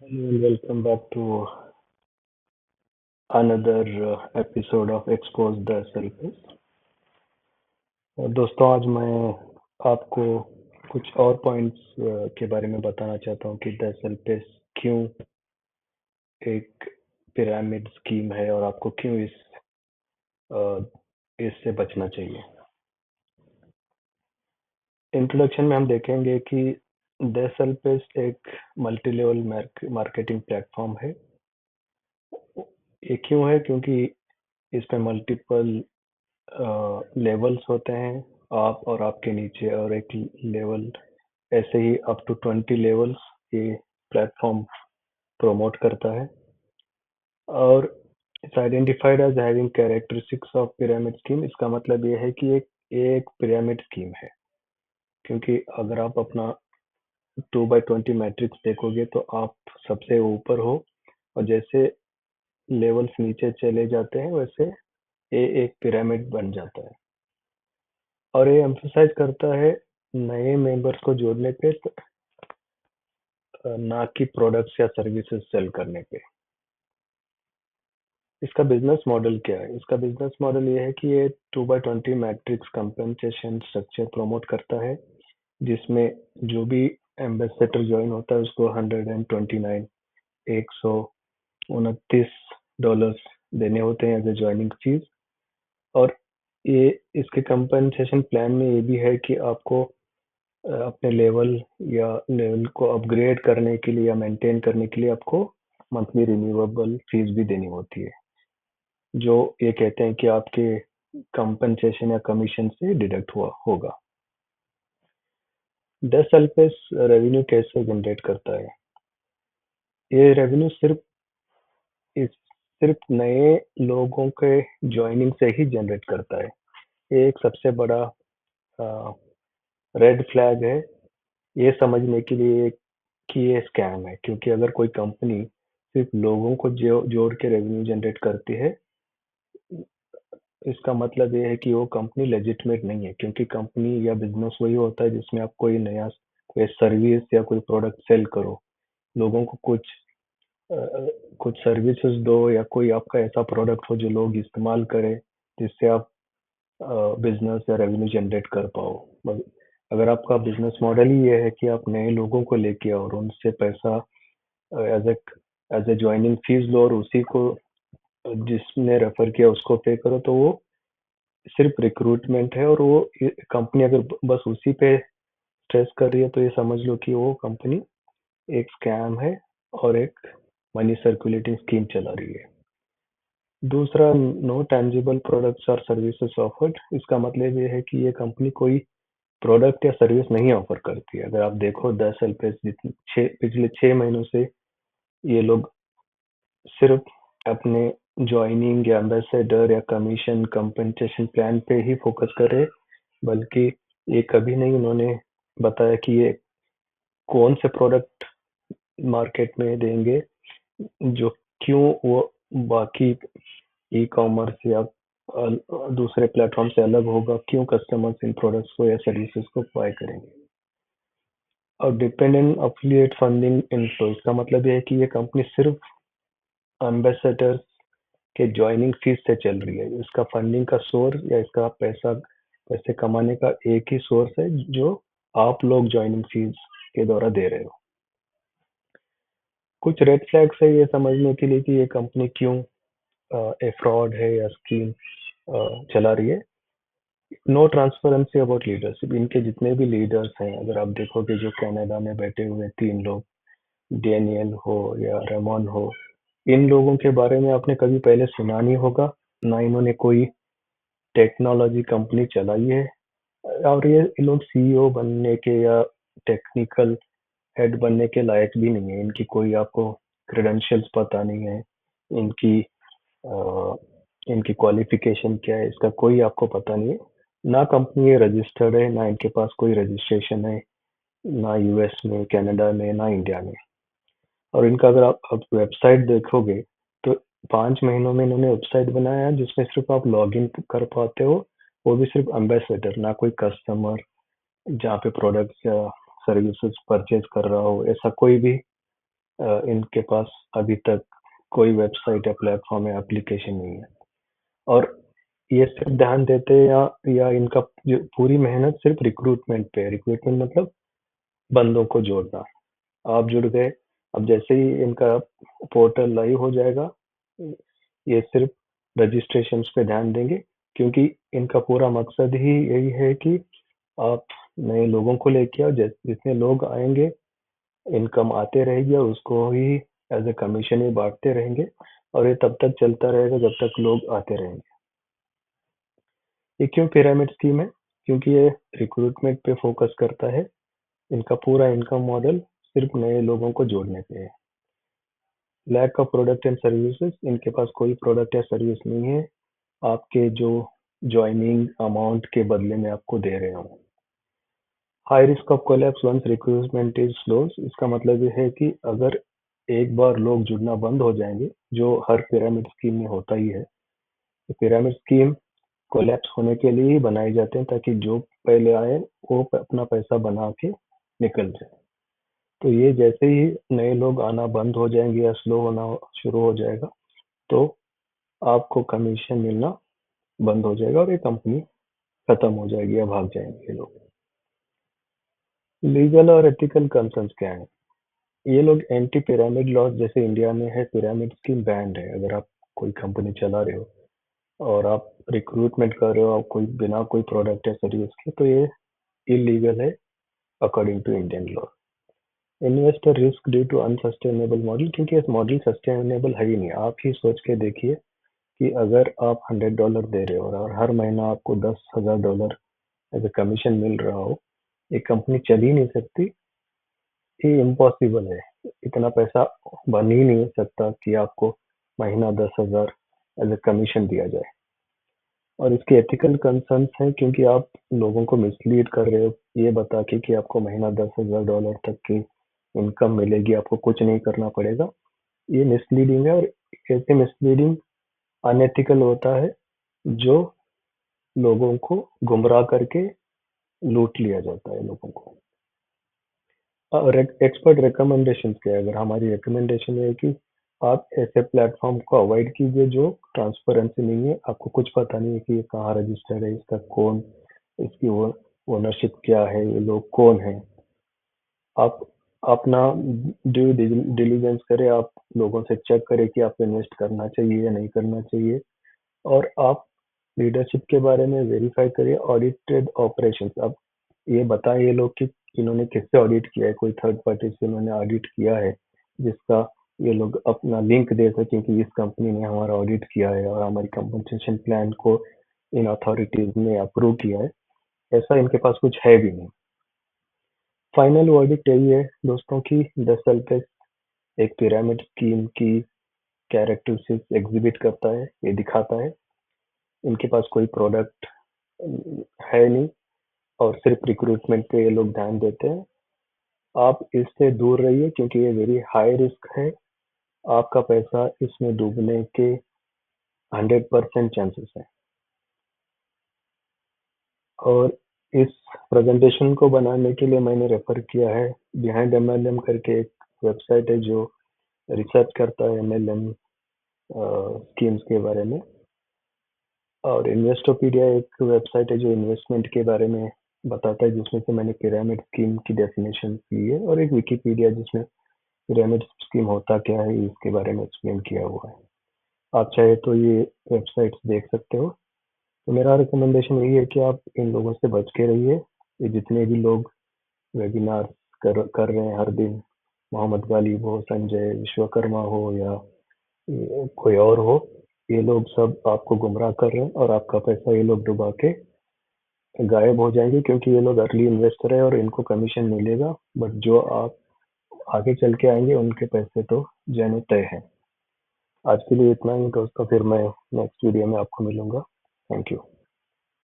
Hello and welcome back to another episode of Expose the Selfish। दोस्तों आज मैं आपको कुछ और पॉइंट्स के बारे में बताना चाहता हूँ कि द सेल्फिश क्यों एक पिरामिड स्कीम है और आपको क्यों इससे बचना चाहिए। इंट्रोडक्शन में हम देखेंगे कि द सेल्फिश एक मल्टी लेवल मार्केटिंग प्लेटफॉर्म है। ये क्यों है? क्योंकि इस पे मल्टीपल लेवल्स होते हैं, आप और आपके नीचे, और एक लेवल ऐसे ही अप टू 20 लेवल्स ये प्लेटफॉर्म प्रमोट करता है। और it's identified as having characteristics of pyramid scheme. इसका मतलब ये है कि एक पिरामिड स्कीम है, क्योंकि अगर आप अपना 2x20 मैट्रिक्स देखोगे तो आप सबसे ऊपर हो, और जैसे लेवल्स नीचे चले जाते हैं वैसे ये एक पिरामिड बन जाता है। और ये एम्फसाइज करता है नए मेंबर्स को जोड़ने पे, ना कि प्रोडक्ट्स या सर्विसेज सेल करने पे। इसका बिजनेस मॉडल क्या है? इसका बिजनेस मॉडल ये है कि ये 2x20 matrix compensation structure promote करता है, जिसमें जो भी एम्बेसडर ज्वाइन होता है उसको 129 देने होते हैं एज ए ज्वाइनिंग फीस। और ये इसके कंपनसेशन प्लान में ये भी है कि आपको अपने लेवल को अपग्रेड करने के लिए या मेंटेन करने के लिए आपको मंथली रिन्यूएबल फीस भी देनी होती है, जो ये कहते हैं कि आपके कंपनसेशन या कमीशन से डिडक्ट हुआ होगा। 10 साल पे रेवेन्यू कैसे जनरेट करता है? ये रेवेन्यू सिर्फ नए लोगों के ज्वाइनिंग से ही जनरेट करता है। ये एक सबसे बड़ा रेड फ्लैग है ये समझने के लिए कि ये स्कैम है, क्योंकि अगर कोई कंपनी सिर्फ लोगों को जोड़ के रेवेन्यू जनरेट करती है, इसका मतलब ये है कि वो कंपनी लेजिटमेट नहीं है। क्योंकि कंपनी या बिजनेस वही होता है जिसमें आप कोई सर्विस या कोई प्रोडक्ट सेल करो, लोगों को कुछ सर्विसेज दो, या कोई आपका ऐसा प्रोडक्ट हो जो लोग इस्तेमाल करें, जिससे आप बिजनेस या रेवेन्यू जनरेट कर पाओ। अगर आपका बिजनेस मॉडल ही ये है कि आप नए लोगों को लेके आओ और उनसे पैसा एज ए ज्वाइनिंग फीस लो, और उसी को जिसने रेफर किया उसको पे करो, तो वो सिर्फ रिक्रूटमेंट है। और वो कंपनी अगर बस उसी पे स्ट्रेस कर रही है तो ये समझ लो कि वो कंपनी एक स्कैम है और एक मनी सर्कुलेटिंग स्कीम चला रही है। दूसरा, नो टेंजिबल प्रोडक्ट्स और सर्विसेज ऑफर्ड। इसका मतलब ये है कि ये कंपनी कोई प्रोडक्ट या सर्विस नहीं ऑफर करती है। अगर आप देखो 10 साल पे पिछले 6 महीनों से ये लोग सिर्फ अपने ज्वाइनिंग या एम्बेसडर या कमीशन कंपनसेशन प्लान पे ही फोकस कर रहे, बल्कि ये कभी नहीं उन्होंने बताया कि ये कौन से प्रोडक्ट मार्केट में देंगे, जो क्यों वो बाकी ई कॉमर्स या दूसरे प्लेटफॉर्म से अलग होगा, क्यों कस्टमर्स इन प्रोडक्ट्स को या सर्विसेज को बाय करेंगे। और डिपेंडेंट अफिलिएट फंडिंग इनफ्लो। इसका मतलब ये है कि ये कंपनी सिर्फ एम्बेसडर के ज्वाइनिंग फीस से चल रही है। इसका फंडिंग का सोर्स या इसका पैसे कमाने का एक ही सोर्स है, जो आप लोग ज्वाइनिंग फीस के द्वारा दे रहे हो। कुछ रेड फ्लैग्स है ये समझने के लिए कि ये कंपनी क्यों ए फ्रॉड है या स्कीम चला रही है। No transparency about leadership. इनके जितने भी लीडर्स हैं, अगर आप देखोगे जो कनाडा में बैठे हुए 3 लोग, डेनियल हो या रेमोन हो, इन लोगों के बारे में आपने कभी पहले सुना नहीं होगा, ना इन्होंने कोई टेक्नोलॉजी कंपनी चलाई है। और ये लोग सीईओ बनने के या टेक्निकल हेड बनने के लायक भी नहीं है। इनकी कोई आपको क्रेडेंशियल्स पता नहीं है, इनकी अ, इनकी क्वालिफिकेशन क्या है, इसका कोई आपको पता नहीं है। ना कंपनी ये रजिस्टर्ड है, ना इनके पास कोई रजिस्ट्रेशन है, ना यूएस में, कनाडा में, ना इंडिया में। और इनका अगर आप वेबसाइट देखोगे तो 5 महीनों में इन्होंने वेबसाइट बनाया है जिसमें सिर्फ आप लॉग इन कर पाते हो, वो भी सिर्फ एम्बेसडर, ना कोई कस्टमर जहाँ पे प्रोडक्ट्स या सर्विसेज परचेज कर रहा हो, ऐसा कोई भी इनके पास अभी तक कोई वेबसाइट या प्लेटफॉर्म या एप्लीकेशन नहीं है। और ये सिर्फ ध्यान देते हैं या इनका जो पूरी मेहनत सिर्फ रिक्रूटमेंट पे है। रिक्रूटमेंट मतलब बंदों को जोड़ना। आप जुड़ गए, अब जैसे ही इनका पोर्टल लाइव हो जाएगा, ये सिर्फ रजिस्ट्रेशन पे ध्यान देंगे, क्योंकि इनका पूरा मकसद ही यही है कि आप नए लोगों को लेके आओ। जितने लोग आएंगे, इनकम आते रहेगी और उसको ही एज ए कमीशन ही बांटते रहेंगे, और ये तब तक चलता रहेगा जब तक लोग आते रहेंगे। ये क्यों पिरामिड स्कीम है? क्योंकि ये रिक्रूटमेंट पे फोकस करता है। इनका पूरा इनकम मॉडल सिर्फ नए लोगों को जोड़ने पे है। Lack of product and services, इनके पास कोई प्रोडक्ट या सर्विस नहीं है आपके जो ज्वाइनिंग अमाउंट के बदले में आपको दे रहे हो। High risk of collapse once recruitment is slow, इसका मतलब ये है कि अगर एक बार लोग जुड़ना बंद हो जाएंगे, जो हर पिरामिड स्कीम में होता ही है। तो पिरामिड स्कीम कोलैप्स होने के लिए ही बनाए जाते हैं, ताकि जो पहले आए वो अपना पैसा बना के निकल जाए। तो ये जैसे ही नए लोग आना बंद हो जाएंगे या स्लो होना शुरू हो जाएगा, तो आपको कमीशन मिलना बंद हो जाएगा और ये कंपनी खत्म हो जाएगी या भाग जाएंगे ये लोग। लीगल और एथिकल कंसर्न्स क्या है? ये लोग एंटी पिरामिड लॉज, जैसे इंडिया में है पिरामिड स्कीम बैंड है। अगर आप कोई कंपनी चला रहे हो और आप रिक्रूटमेंट कर रहे हो आप कोई बिना कोई प्रोडक्ट या सर्विस के, तो ये इलीगल है according to Indian law. Investor risk due to unsustainable model, क्योंकि इस मॉडल सस्टेनेबल है ही नहीं। आप ही सोच के देखिए कि अगर आप $100 दे रहे हो और हर महीना आपको $10,000 एज ए कमीशन मिल रहा हो, ये कंपनी चल ही नहीं सकती। ये इम्पॉसिबल है। इतना पैसा बन ही नहीं सकता कि आपको महीना 10,000 एज ए कमीशन दिया जाए। और इसके एथिकल कंसर्न्स हैं, क्योंकि आप लोगों को मिसलीड कर रहे हो ये बता के कि आपको महीना $10,000 तक की इनकम मिलेगी, आपको कुछ नहीं करना पड़ेगा। ये मिसलीडिंग है, और ऐसे मिसलीडिंग अनएथिकल होता है, जो लोगों को गुमराह करके लूट लिया जाता है लोगों को। और एक्सपर्ट रिकमेंडेशन क्या है? अगर हमारी रिकमेंडेशन है कि आप ऐसे प्लेटफॉर्म को अवॉइड कीजिए जो ट्रांसपेरेंसी नहीं है, आपको कुछ पता नहीं है कि ये कहाँ रजिस्टर्ड है, इसका कौन, इसकी ओनरशिप क्या है, ये लोग कौन है। आप अपना ड्यू डिलीजेंस करें, आप लोगों से चेक करें कि आपको इन्वेस्ट करना चाहिए या नहीं करना चाहिए। और आप लीडरशिप के बारे में वेरीफाई करिए। ऑडिटेड ऑपरेशंस, अब ये बताएं ये लोग कि इन्होंने किससे ऑडिट किया है, कोई थर्ड पार्टी से इन्होंने ऑडिट किया है जिसका ये लोग अपना लिंक दे सकें कि इस कंपनी ने हमारा ऑडिट किया है और हमारी कंपनसेशन प्लान को इन अथॉरिटीज ने अप्रूव किया है। ऐसा इनके पास कुछ है भी नहीं। फाइनल वर्डिक्ट यही है दोस्तों की द सेल्फेस्ट एक पिरामिड स्कीम की कैरेक्टरिस्टिक्स एग्जिबिट करता है, ये दिखाता है। इनके पास कोई प्रोडक्ट है नहीं और सिर्फ रिक्रूटमेंट पे ये लोग ध्यान देते हैं। आप इससे दूर रहिए, क्योंकि ये वेरी हाई रिस्क है। आपका पैसा इसमें डूबने के 100% चांसेस है। और इस प्रेजेंटेशन को बनाने के लिए मैंने रेफर किया है बिहाइंड एमएलएम करके एक वेबसाइट है जो रिसर्च करता है एमएलएम स्कीम्स के बारे में। और इन्वेस्टोपीडिया एक वेबसाइट है जो इन्वेस्टमेंट के बारे में बताता है, जिसमें से मैंने पिरामिड स्कीम की डेफिनेशन ली है। और एक विकिपीडिया जिसमें पिरामिड स्कीम होता क्या है इसके बारे में एक्सप्लेन किया हुआ है। आप चाहे तो ये वेबसाइट्स देख सकते हो। तो मेरा रिकमेंडेशन यही है कि आप इन लोगों से बच के रहिए। ये जितने भी लोग वेबिनार कर रहे हैं हर दिन, मोहम्मद गालिब हो, संजय विश्वकर्मा हो या कोई और हो, ये लोग सब आपको गुमराह कर रहे हैं और आपका पैसा ये लोग डुबा के गायब हो जाएंगे, क्योंकि ये लोग अर्ली इन्वेस्टर है और इनको कमीशन मिलेगा। बट जो आप आगे चल के आएंगे उनके पैसे तो जाने तय है। आज के लिए इतना ही दोस्तों, फिर मैं नेक्स्ट वीडियो में आपको मिलूंगा। Thank you.